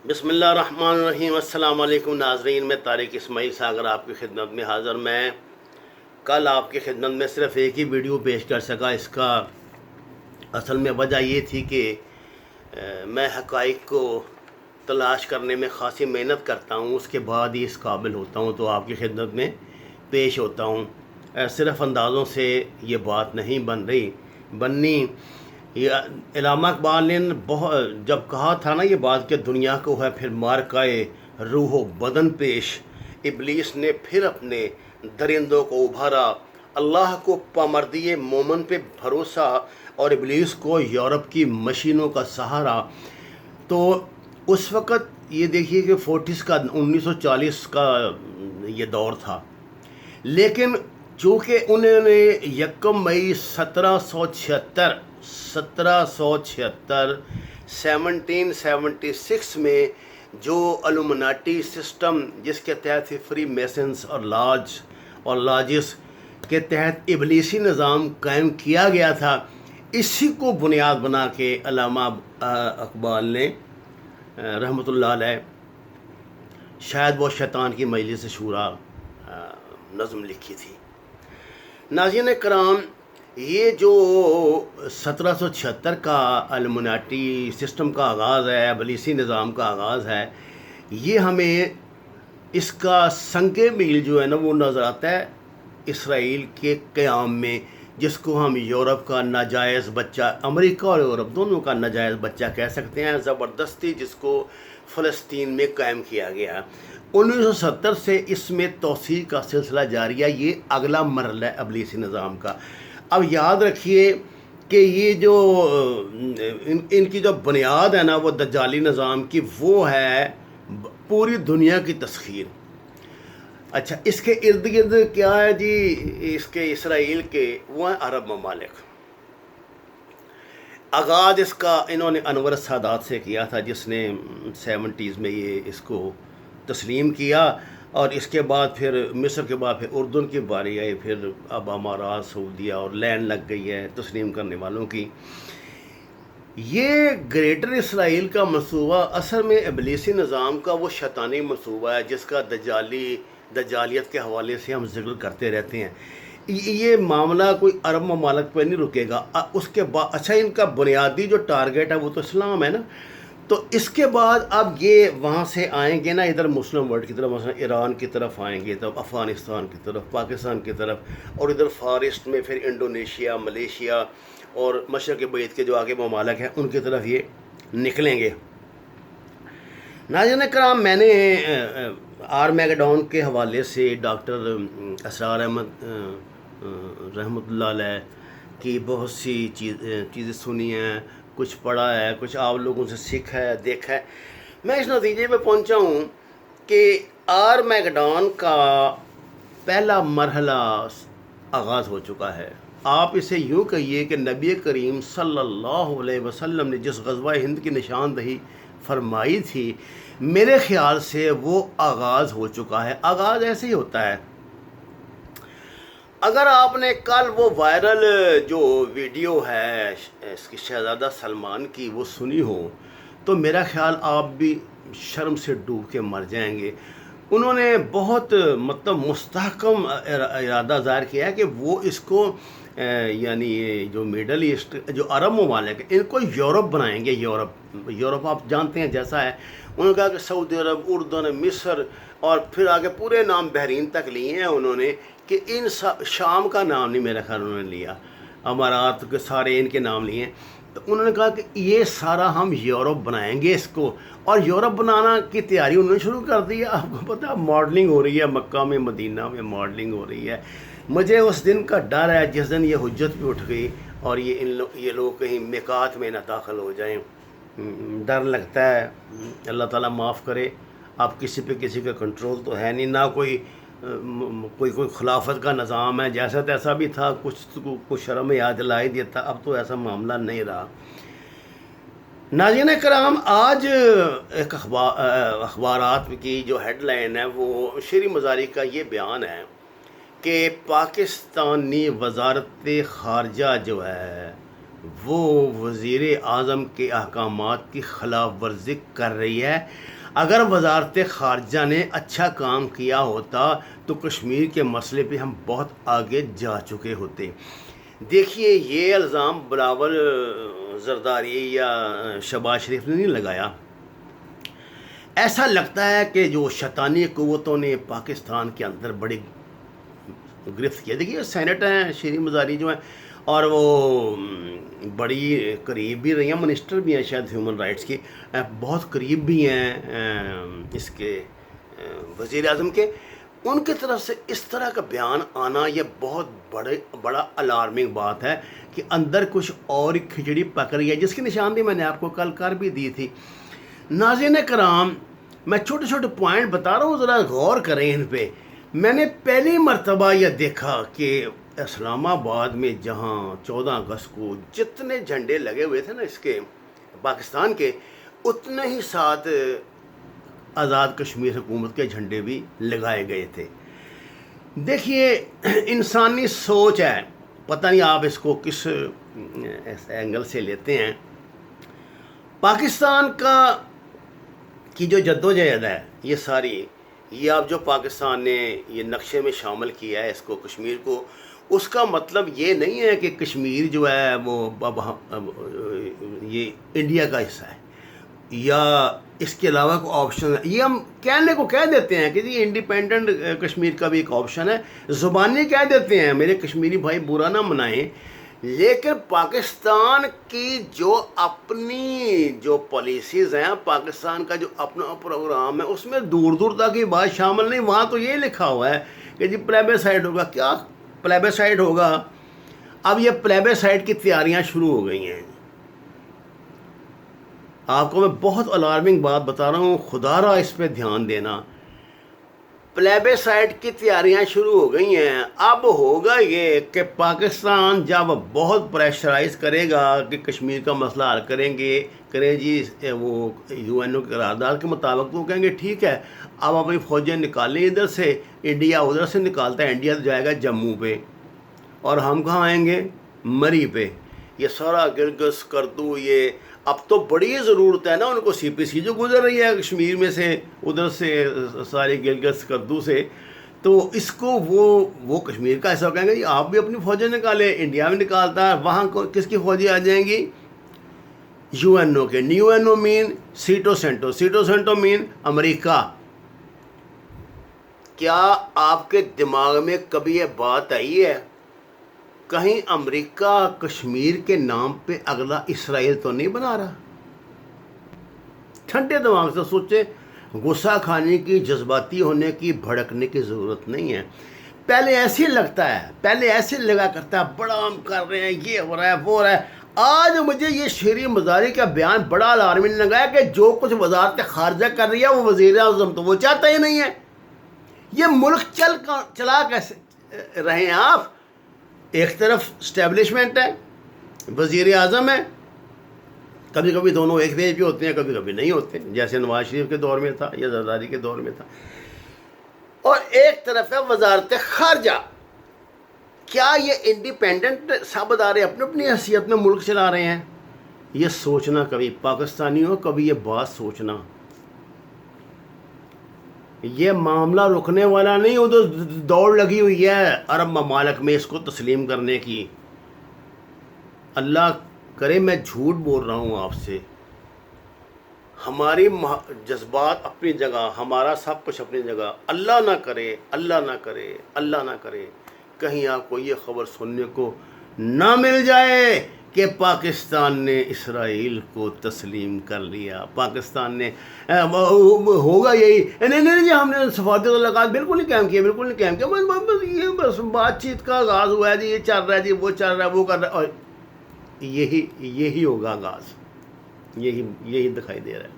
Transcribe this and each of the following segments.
بسم اللہ الرحمن الرحیم۔ السلام علیکم ناظرین، میں طارق اسماعیل ساگر آپ کی خدمت میں حاضر۔ میں کل آپ کی خدمت میں صرف ایک ہی ویڈیو پیش کر سکا۔ اس کا اصل میں وجہ یہ تھی کہ میں حقائق کو تلاش کرنے میں خاصی محنت کرتا ہوں، اس کے بعد ہی اس قابل ہوتا ہوں تو آپ کی خدمت میں پیش ہوتا ہوں۔ صرف اندازوں سے یہ بات نہیں بننی۔ یہ علامہ اقبال نے جب کہا تھا نا یہ بات کہ دنیا کو ہے پھر مارکائے روح و بدن پیش، ابلیس نے پھر اپنے درندوں کو ابھارا، اللہ کو پامردی مومن پہ بھروسہ اور ابلیس کو یورپ کی مشینوں کا سہارا۔ تو اس وقت یہ دیکھیے کہ 1940 کا یہ دور تھا، لیکن چونکہ انہوں نے 1 مئی 1776 میں جو الومناٹی سسٹم، جس کے تحت فری میسنز اور لاجز کے تحت ابلیسی نظام قائم کیا گیا تھا، اسی کو بنیاد بنا کے علامہ اقبال نے رحمۃ اللہ علیہ شاید وہ شیطان کی مجلس شورا نظم لکھی تھی۔ ناظرین کرام، یہ جو 1776 کا الومناٹی سسٹم کا آغاز ہے، ابلیسی نظام کا آغاز ہے، یہ ہمیں اس کا سنگ میل جو ہے نا وہ نظر آتا ہے اسرائیل کے قیام میں، جس کو ہم یورپ کا ناجائز بچہ، امریکہ اور یورپ دونوں کا ناجائز بچہ کہہ سکتے ہیں، زبردستی جس کو فلسطین میں قائم کیا گیا۔ 1970 سے اس میں توسیع کا سلسلہ جاری ہے۔ یہ اگلا مرحلہ ہے ابلیسی نظام کا۔ اب یاد رکھیے کہ یہ جو ان کی جو بنیاد ہے نا وہ دجالی نظام کی، وہ ہے پوری دنیا کی تسخیر۔ اچھا، اس کے ارد گرد کیا ہے جی؟ اس کے اسرائیل کے وہ ہیں عرب ممالک۔ آغاز اس کا انہوں نے انور السادات سے کیا تھا، جس نے 70s میں یہ اس کو تسلیم کیا، اور اس کے بعد پھر مصر کے بعد پھر اردن کی باری آئی، پھر اب امارات، سعودیہ اور لین لگ گئی ہے تسلیم کرنے والوں کی۔ یہ گریٹر اسرائیل کا منصوبہ اصل میں ابلیسی نظام کا وہ شیطانی منصوبہ ہے، جس کا دجالیت کے حوالے سے ہم ذکر کرتے رہتے ہیں۔ یہ معاملہ کوئی عرب ممالک پہ نہیں رکے گا۔ اس کے بعد اچھا، ان کا بنیادی جو ٹارگیٹ ہے وہ تو اسلام ہے نا، تو اس کے بعد اب یہ وہاں سے آئیں گے نا ادھر مسلم ورلڈ کی طرف، مثلا ایران کی طرف آئیں گے، تب افغانستان کی طرف، پاکستان کی طرف، اور ادھر فارسٹ میں پھر انڈونیشیا، ملیشیا اور مشرق بعید کے جو آگے ممالک ہیں ان کی طرف یہ نکلیں گے۔ ناظرین کرام، میں نے آرمیگڈون کے حوالے سے ڈاکٹر اسرار احمد رحمۃ اللہ علیہ کی بہت سی چیزیں سنی ہیں، کچھ پڑھا ہے، کچھ آپ لوگوں سے سیکھا ہے، دیکھا ہے۔ میں اس نتیجے پہ پہنچا ہوں کہ آرمیگڈون کا پہلا مرحلہ آغاز ہو چکا ہے۔ آپ اسے یوں کہیے کہ نبی کریم صلی اللہ علیہ وسلم نے جس غزوہ ہند کی نشاندہی فرمائی تھی، میرے خیال سے وہ آغاز ہو چکا ہے۔ آغاز ایسے ہی ہوتا ہے۔ اگر آپ نے کل وہ وائرل جو ویڈیو ہے اس کی شہزادہ سلمان کی وہ سنی ہو تو میرا خیال آپ بھی شرم سے ڈوب کے مر جائیں گے۔ انہوں نے بہت مستحکم ارادہ ظاہر کیا ہے کہ وہ اس کو یعنی یہ جو میڈل ایسٹ جو عرب ممالک ہیں ان کو یورپ بنائیں گے۔ یورپ آپ جانتے ہیں جیسا ہے۔ انہوں نے کہا کہ سعودی عرب، اردن، مصر اور پھر آگے پورے نام بحرین تک لیے ہیں انہوں نے، کہ ان شام کا نام نہیں میرا خیال انہوں نے لیا، امارات کے سارے ان کے نام لیے ہیں۔ تو انہوں نے کہا کہ یہ سارا ہم یورپ بنائیں گے اس کو، اور یورپ بنانا کی تیاری انہوں نے شروع کر دی ہے۔ آپ کو پتہ ماڈلنگ ہو رہی ہے، مکہ میں، مدینہ میں ماڈلنگ ہو رہی ہے۔ مجھے اس دن کا ڈر ہے جس دن یہ حجت پہ اٹھ گئی اور یہ لوگ کہیں میقات میں نہ داخل ہو جائیں۔ ڈر لگتا ہے۔ اللہ تعالیٰ معاف کرے۔ اب کسی پہ کسی کا کنٹرول تو ہے نہیں، نہ کوئی خلافت کا نظام ہے، جیسا تیسا بھی تھا، کچھ شرم یاد لا ہی دیتا، اب تو ایسا معاملہ نہیں رہا۔ ناظرین کرام، آج ایک اخبارات کی جو ہیڈ لائن ہے وہ شیری مزاری کا یہ بیان ہے کہ پاکستانی وزارت خارجہ جو ہے وہ وزیر اعظم کے احکامات کی خلاف ورزی کر رہی ہے۔ اگر وزارت خارجہ نے اچھا کام کیا ہوتا تو کشمیر کے مسئلے پہ ہم بہت آگے جا چکے ہوتے۔ دیکھیے، یہ الزام بلاول زرداری یا شہباز شریف نے نہیں لگایا۔ ایسا لگتا ہے کہ جو شیطانی قوتوں نے پاکستان کے اندر بڑی گرفت کیا۔ دیکھیے، سینٹ ہیں شیریں مزاری جو ہیں، اور وہ بڑی قریب بھی رہی ہیں، منسٹر بھی ہیں شاید ہیومن رائٹس کی، بہت قریب بھی ہیں اس کے وزیر اعظم کے۔ ان کی طرف سے اس طرح کا بیان آنا یہ بہت بڑا الارمنگ بات ہے کہ اندر کچھ اور کھچڑی پک رہی ہے، جس کی نشاندہی میں نے آپ کو کل کر بھی دی تھی۔ ناظرین کرام، میں چھوٹے چھوٹے پوائنٹ بتا رہا ہوں، ذرا غور کریں ان پہ۔ میں نے پہلی مرتبہ یہ دیکھا کہ اسلام آباد میں جہاں 14 اگست کو جتنے جھنڈے لگے ہوئے تھے نا اس کے پاکستان کے، اتنے ہی ساتھ آزاد کشمیر حکومت کے جھنڈے بھی لگائے گئے تھے۔ دیکھیے، انسانی سوچ ہے، پتہ نہیں آپ اس کو کس اینگل سے لیتے ہیں۔ پاکستان کی جو جدوجہد ہے یہ ساری، یہ اب جو پاکستان نے یہ نقشے میں شامل کیا ہے اس کو، کشمیر کو، اس کا مطلب یہ نہیں ہے کہ کشمیر جو ہے وہ اب یہ انڈیا کا حصہ ہے یا اس کے علاوہ کوئی آپشن ہے۔ یہ ہم کہنے کو کہہ دیتے ہیں کہ جی انڈیپینڈنٹ کشمیر کا بھی ایک آپشن ہے، زبانی کہہ دیتے ہیں، میرے کشمیری بھائی برا نہ منائیں، لیکن پاکستان کی جو اپنی جو پالیسیز ہیں، پاکستان کا جو اپنا پروگرام ہے، اس میں دور دور تک یہ بات شامل نہیں۔ وہاں تو یہ لکھا ہوا ہے کہ جی پلیبیسائڈ ہوگا۔ کیا پلیبیسائڈ ہوگا؟ اب یہ پلیبیسائڈ کی تیاریاں شروع ہو گئی ہیں۔ آپ کو میں بہت الارمنگ بات بتا رہا ہوں، خدا را اس پہ دھیان دینا۔ پلیبیسائڈ کی تیاریاں شروع ہو گئی ہیں۔ اب ہوگا یہ کہ پاکستان جب بہت پریشرائز کرے گا کہ کشمیر کا مسئلہ حل کریں جی وہ UN کی قرارداد کے مطابق، تو کہیں گے ٹھیک ہے، اب اپنی فوجیں نکالیں ادھر سے، انڈیا ادھر سے نکالتا ہے، انڈیا تو جائے گا جموں پہ، اور ہم کہاں آئیں گے؟ مری پہ۔ یہ سارا گلگت کردو، یہ اب تو بڑی ضرورت ہے نا ان کو، CPC جو گزر رہی ہے کشمیر میں سے، ادھر سے سارے گلگت کردو سے، تو اس کو وہ کشمیر کا ایسا کہیں گے جی آپ بھی اپنی فوجیں نکالیں، انڈیا میں نکالتا ہے، وہاں کس کی فوجیں آ جائیں گی؟ UNO کے۔ UNO مین سیٹو سینٹو مین امریکہ۔ کیا آپ کے دماغ میں کبھی یہ بات آئی ہے کہیں امریکہ کشمیر کے نام پہ اگلا اسرائیل تو نہیں بنا رہا؟ ٹھنڈے دماغ سے سوچیں، غصہ کھانے کی، جذباتی ہونے کی، بھڑکنے کی ضرورت نہیں ہے۔ پہلے ایسے لگتا ہے، پہلے ایسے لگا کرتا ہے بڑا ہم کر رہے ہیں، یہ ہو رہا ہے وہ ہو رہا ہے۔ آج مجھے یہ شیریں مزاری کا بیان بڑا الارمنگ لگا ہے کہ جو کچھ وزارت خارجہ کر رہی ہے وہ وزیر اعظم تو وہ چاہتا ہی نہیں ہے۔ یہ ملک چلا کیسے رہے ہیں آپ؟ ایک طرف اسٹیبلشمنٹ ہے، وزیر اعظم ہے، کبھی کبھی دونوں ایک پیج پہ ہوتے ہیں، کبھی کبھی نہیں ہوتے، جیسے نواز شریف کے دور میں تھا یا زرداری کے دور میں تھا، اور ایک طرف ہے وزارت خارجہ۔ کیا یہ انڈیپینڈنٹ سب ادارے اپنی اپنی حیثیت میں ملک چلا رہے ہیں؟ یہ سوچنا کبھی پاکستانیوں، کبھی یہ بات سوچنا، یہ معاملہ رکنے والا نہیں، ادھر دوڑ لگی ہوئی ہے عرب ممالک میں اس کو تسلیم کرنے کی۔ اللہ کرے میں جھوٹ بول رہا ہوں آپ سے، ہماری جذبات اپنی جگہ، ہمارا سب کچھ اپنی جگہ، اللہ نہ کرے، اللہ نہ کرے، اللہ نہ کرے کہیں آپ کو یہ خبر سننے کو نہ مل جائے کہ پاکستان نے اسرائیل کو تسلیم کر لیا، پاکستان نے ہوگا یہی، نہیں جی ہم نے سفارتی تعلقات بالکل نہیں قائم کیے، بالکل نہیں قائم کیا، بس یہ بس بات چیت کا آغاز ہوا ہے جی، یہ چل رہا ہے جی، وہ چل رہا ہے، وہ کر رہا ہے، اور یہی ہوگا آغاز، یہی دکھائی دے رہا ہے،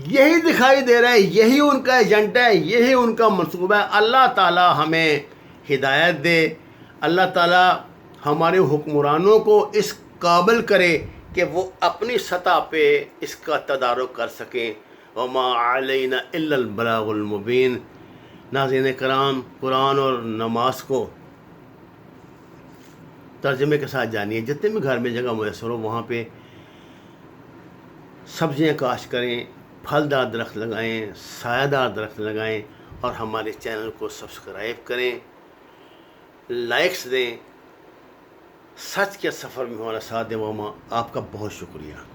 یہی دکھائی دے رہا ہے، یہی ان کا ایجنڈا ہے، یہی ان کا منصوبہ ہے۔ اللہ تعالی ہمیں ہدایت دے، اللہ تعالی ہمارے حکمرانوں کو اس قابل کرے کہ وہ اپنی سطح پہ اس کا تدارک کر سکیں۔ وما علینا الا البلاغ المبین۔ ناظرین کرام، قرآن اور نماز کو ترجمے کے ساتھ جانیے. جتنے بھی گھر میں جگہ میسر ہو وہاں پہ سبزیاں کاشت کریں, پھلدار درخت لگائیں, سایہ دار درخت لگائیں, اور ہمارے چینل کو سبسکرائب کریں, لائکس دیں. سچ کے سفر میں ہمارا ساتھ دیں. ماما آپ کا بہت شکریہ.